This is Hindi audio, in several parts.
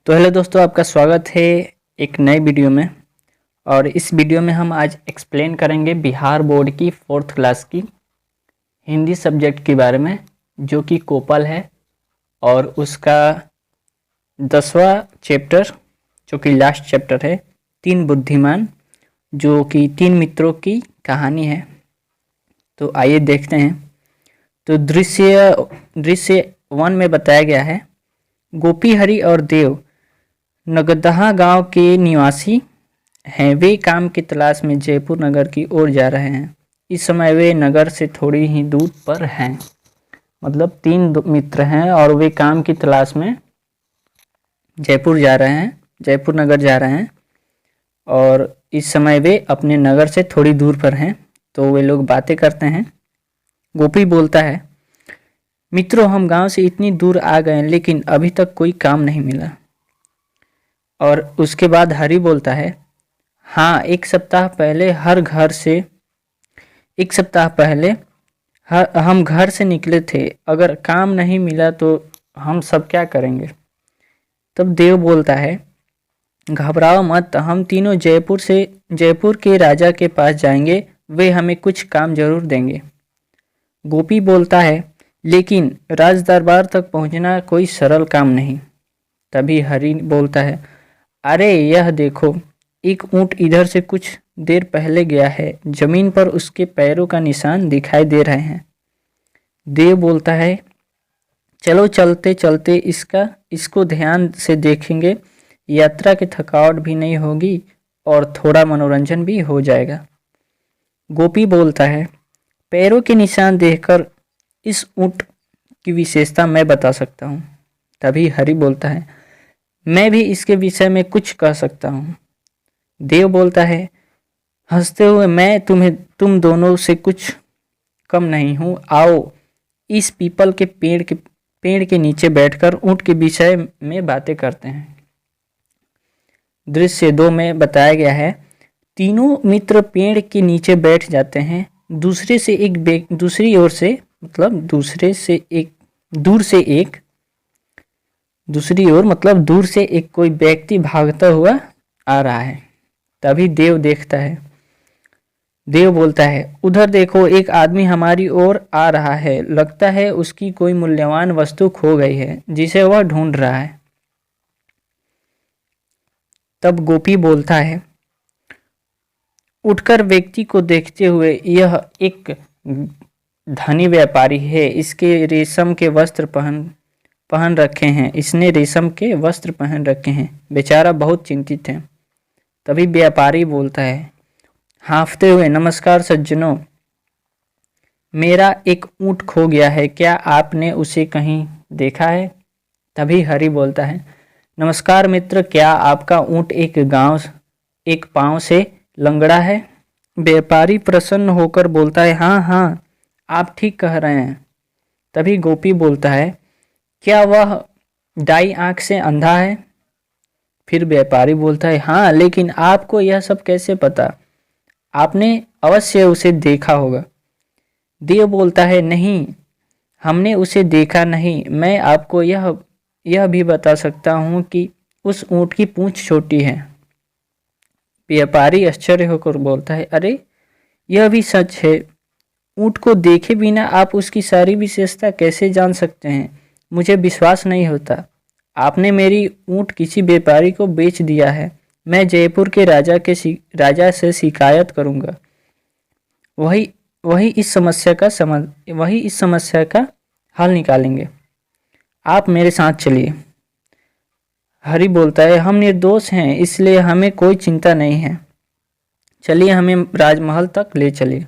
तो हेलो दोस्तों, आपका स्वागत है एक नए वीडियो में। और इस वीडियो में हम आज एक्सप्लेन करेंगे बिहार बोर्ड की 4th क्लास की हिंदी सब्जेक्ट के बारे में, जो कि कोपल है और उसका 10वां चैप्टर जो कि लास्ट चैप्टर है, तीन बुद्धिमान, जो कि तीन मित्रों की कहानी है। तो आइए देखते हैं। तो दृश्य 1 में बताया गया है, गोपी, हरि और देव नगदहा गांव के निवासी हैं। वे काम की तलाश में जयपुर नगर की ओर जा रहे हैं। इस समय वे नगर से थोड़ी ही दूर पर हैं। मतलब तीन मित्र हैं और वे काम की तलाश में जयपुर नगर जा रहे हैं और इस समय वे अपने नगर से थोड़ी दूर पर हैं। तो वे लोग बातें करते हैं। गोपी बोलता है, मित्रों, हम गांव से इतनी दूर आ गए लेकिन अभी तक कोई काम नहीं मिला। और उसके बाद हरि बोलता है, हाँ, एक सप्ताह पहले हम घर से निकले थे। अगर काम नहीं मिला तो हम सब क्या करेंगे। तब देव बोलता है, घबराओ मत, हम तीनों जयपुर के राजा के पास जाएंगे। वे हमें कुछ काम जरूर देंगे। गोपी बोलता है, लेकिन राज दरबार तक पहुंचना कोई सरल काम नहीं। तभी हरि बोलता है, अरे यह देखो, एक ऊंट इधर से कुछ देर पहले गया है। जमीन पर उसके पैरों का निशान दिखाई दे रहे हैं। देव बोलता है, चलो चलते चलते इसको ध्यान से देखेंगे। यात्रा की थकावट भी नहीं होगी और थोड़ा मनोरंजन भी हो जाएगा। गोपी बोलता है, पैरों के निशान देखकर इस ऊंट की विशेषता मैं बता सकता हूँ। तभी हरि बोलता है, मैं भी इसके विषय में कुछ कह सकता हूँ। देव बोलता है हंसते हुए, मैं तुम दोनों से कुछ कम नहीं हूँ। आओ इस पीपल के पेड़ के नीचे बैठकर ऊंट के विषय में बातें करते हैं। दृश्य 2 में बताया गया है, तीनों मित्र पेड़ के नीचे बैठ जाते हैं। दूसरी ओर से मतलब दूर से एक कोई व्यक्ति भागता हुआ आ रहा है। तभी देव देखता है। देव बोलता है, उधर देखो, एक आदमी हमारी ओर आ रहा है। लगता है उसकी कोई मूल्यवान वस्तु खो गई है जिसे वह ढूंढ रहा है। तब गोपी बोलता है, उठकर व्यक्ति को देखते हुए, यह एक धनी व्यापारी है। इसने रेशम के वस्त्र पहन रखे हैं। बेचारा बहुत चिंतित है। तभी व्यापारी बोलता है हाँफते हुए, नमस्कार सज्जनों, मेरा एक ऊंट खो गया है। क्या आपने उसे कहीं देखा है। तभी हरि बोलता है, नमस्कार मित्र, क्या आपका ऊंट एक पांव से लंगड़ा है। व्यापारी प्रसन्न होकर बोलता है, हाँ हाँ, आप ठीक कह रहे हैं। तभी गोपी बोलता है, क्या वह दाई आंख से अंधा है। फिर व्यापारी बोलता है, हाँ, लेकिन आपको यह सब कैसे पता। आपने अवश्य उसे देखा होगा। देव बोलता है, नहीं, हमने उसे देखा नहीं। मैं आपको यह भी बता सकता हूँ कि उस ऊंट की पूंछ छोटी है। व्यापारी आश्चर्य होकर बोलता है, अरे यह भी सच है। ऊंट को देखे बिना आप उसकी सारी विशेषता कैसे जान सकते हैं। मुझे विश्वास नहीं होता। आपने मेरी ऊंट किसी व्यापारी को बेच दिया है। मैं जयपुर के राजा से शिकायत करूंगा। वही इस समस्या का हल निकालेंगे। आप मेरे साथ चलिए। हरि बोलता है, हम निर्दोष हैं, इसलिए हमें कोई चिंता नहीं है। चलिए, हमें राजमहल तक ले चलिए।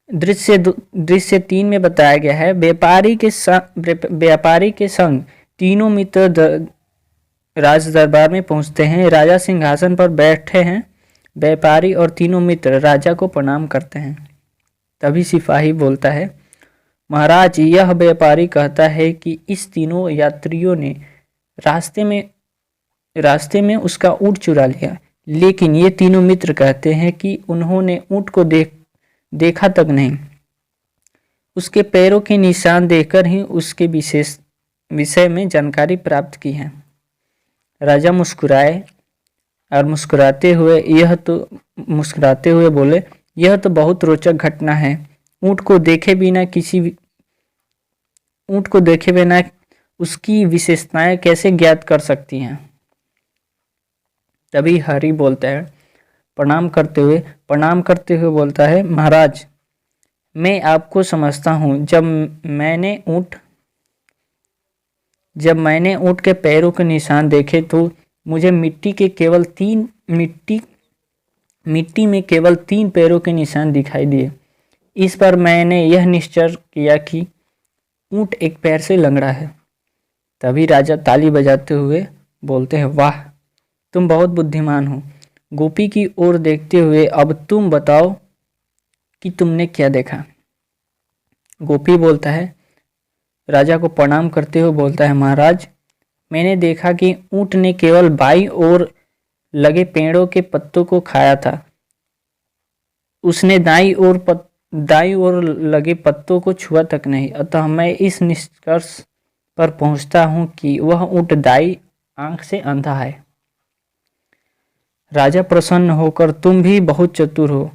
दृश्य 3 में बताया गया है, व्यापारी के संग तीनों मित्र राज दरबार में पहुंचते हैं। राजा सिंहासन पर बैठे हैं। व्यापारी और तीनों मित्र राजा को प्रणाम करते हैं। तभी सिपाही बोलता है, महाराज, यह व्यापारी कहता है कि इस तीनों यात्रियों ने रास्ते में उसका ऊंट चुरा लिया, लेकिन ये तीनों मित्र कहते हैं कि उन्होंने ऊंट को देखा तक नहीं। उसके पैरों के निशान देखकर ही उसके विषय में जानकारी प्राप्त की है। राजा मुस्कुराए और मुस्कुराते हुए बोले, यह तो बहुत रोचक घटना है। ऊँट को देखे बिना उसकी विशेषताएं कैसे ज्ञात कर सकती हैं। तभी हरि बोलता है, प्रणाम करते हुए बोलता है, महाराज, मैं आपको समझता हूँ। जब मैंने ऊँट के पैरों के निशान देखे तो मुझे मिट्टी में केवल 3 पैरों के निशान दिखाई दिए। इस पर मैंने यह निश्चय किया कि ऊँट एक पैर से लंगड़ा है। तभी राजा ताली बजाते हुए बोलते हैं, वाह, तुम बहुत बुद्धिमान हो। गोपी की ओर देखते हुए, अब तुम बताओ कि तुमने क्या देखा। गोपी बोलता है, राजा को प्रणाम करते हुए बोलता है, महाराज, मैंने देखा कि ऊँट ने केवल बाईं ओर लगे पेड़ों के पत्तों को खाया था। उसने दाईं ओर लगे पत्तों को छुआ तक नहीं। अतः मैं इस निष्कर्ष पर पहुंचता हूं कि वह ऊँट दाईं आंख से अंधा है। राजा प्रसन्न होकर, तुम भी बहुत चतुर हो।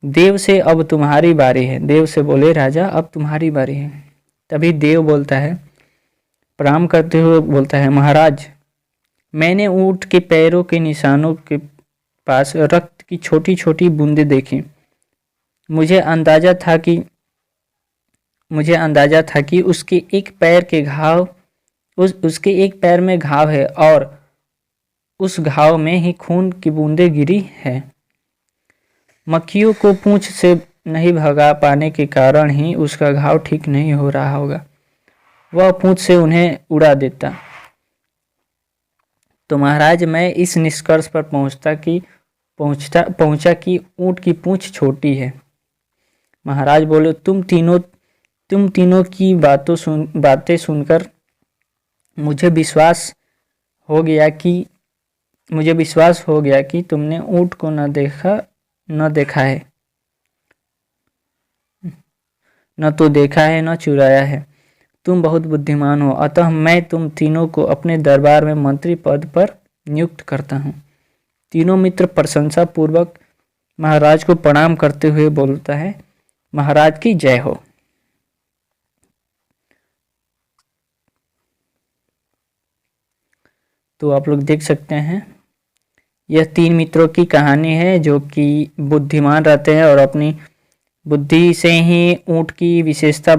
देव से अब तुम्हारी बारी है। देव से बोले, राजा, अब तुम्हारी बारी है। तभी देव बोलता है, प्रणाम करते हुए बोलता है, महाराज, मैंने ऊँट के पैरों के निशानों के पास रक्त की छोटी छोटी बूंदें देखी। मुझे अंदाजा था कि उसके एक पैर में घाव है और उस घाव में ही खून की बूंदें गिरी है। मक्खियों को पूंछ से नहीं भगा पाने के कारण ही उसका घाव ठीक नहीं हो रहा होगा। वह पूंछ से उन्हें उड़ा देता। तो महाराज, मैं इस निष्कर्ष पर पहुंचा कि ऊँट की पूंछ छोटी है। महाराज बोले, तुम तीनों की बातें सुनकर मुझे विश्वास हो गया कि तुमने ऊँट को न देखा है, न तो देखा है न चुराया है। तुम बहुत बुद्धिमान हो। अतः मैं तुम तीनों को अपने दरबार में मंत्री पद पर नियुक्त करता हूँ। तीनों मित्र प्रशंसा पूर्वक महाराज को प्रणाम करते हुए बोलता है, महाराज की जय हो। तो आप लोग देख सकते हैं, यह 3 मित्रों की कहानी है जो कि बुद्धिमान रहते हैं और अपनी बुद्धि से ही ऊँट की विशेषता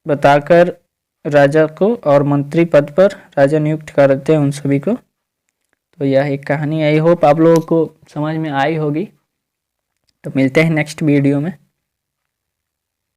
बताकर राजा को और मंत्री पद पर राजा नियुक्त करते हैं उन सभी को। तो यह एक कहानी, आई होप आप लोगों को समझ में आई होगी। तो मिलते हैं नेक्स्ट वीडियो में।